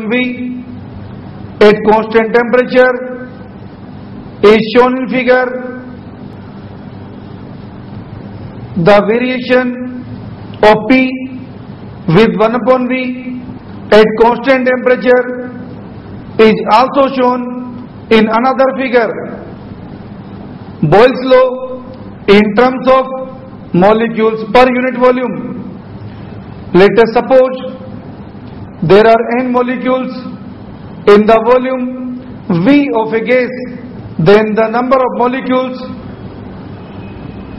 V at constant temperature is shown in figure. The variation of P with 1 upon V at constant temperature is also shown in another figure. Boyle's law in terms of molecules per unit volume. Let us suppose there are n molecules in the volume V of a gas, then the number of molecules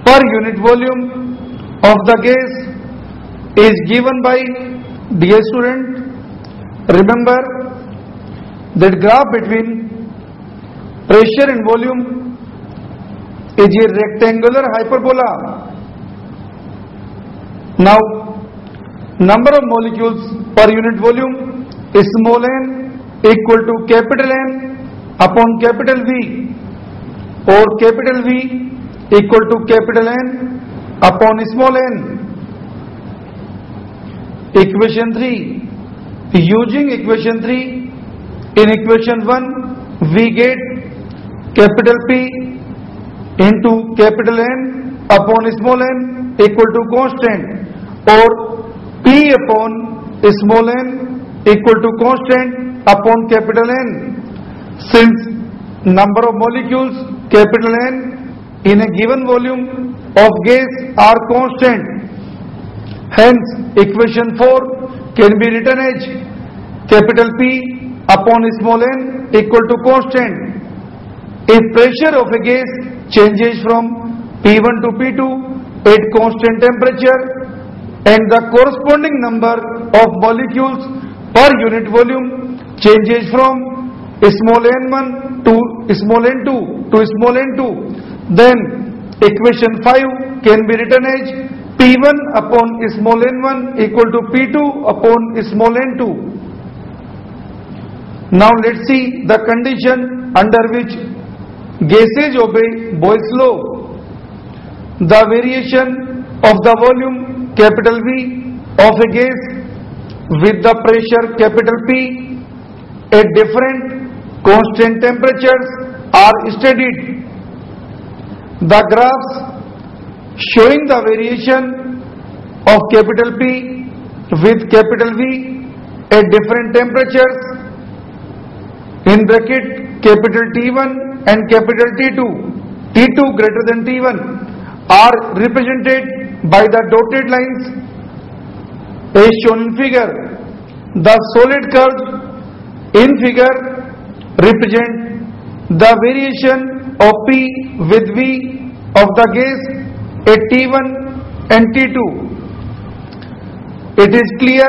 per unit volume of the gas is given by, dear student, remember that graph between pressure and volume is a rectangular hyperbola. Now, number of molecules per unit volume is small n equal to capital N upon capital V, or capital V equal to capital N upon small n. Equation 3. Using equation 3, in equation 1 we get capital P into capital N upon small n equal to constant, or P upon small n equal to constant upon capital N. Since number of molecules capital N in a given volume of gas are constant, hence equation 4 can be written as capital P upon small n equal to constant. If pressure of a gas changes from P1 to P2 at constant temperature, and the corresponding number of molecules per unit volume changes from small n1 to small n2 to small n2, then equation 5 can be written as P1 upon small n1 equal to P2 upon small n2. Now let's see the condition under which gases obey Boyle's law. The variation of the volume capital V of a gas with the pressure capital P at different constant temperatures are studied. The graphs showing the variation of capital P with capital V at different temperatures in bracket capital T1 and capital T2, T2 greater than T1, are represented by the dotted lines as shown in figure. The solid curves in figure represent the variation of P with V of the gas at T1 and T2. It is clear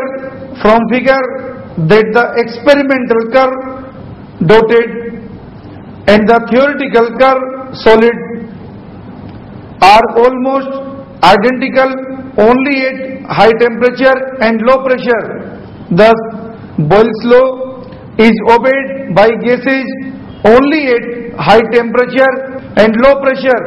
from figure that the experimental curve dotted and the theoretical curve solid are almost identical only at high temperature and low pressure. Thus, Boyle's law is obeyed by gases only at high temperature and low pressure.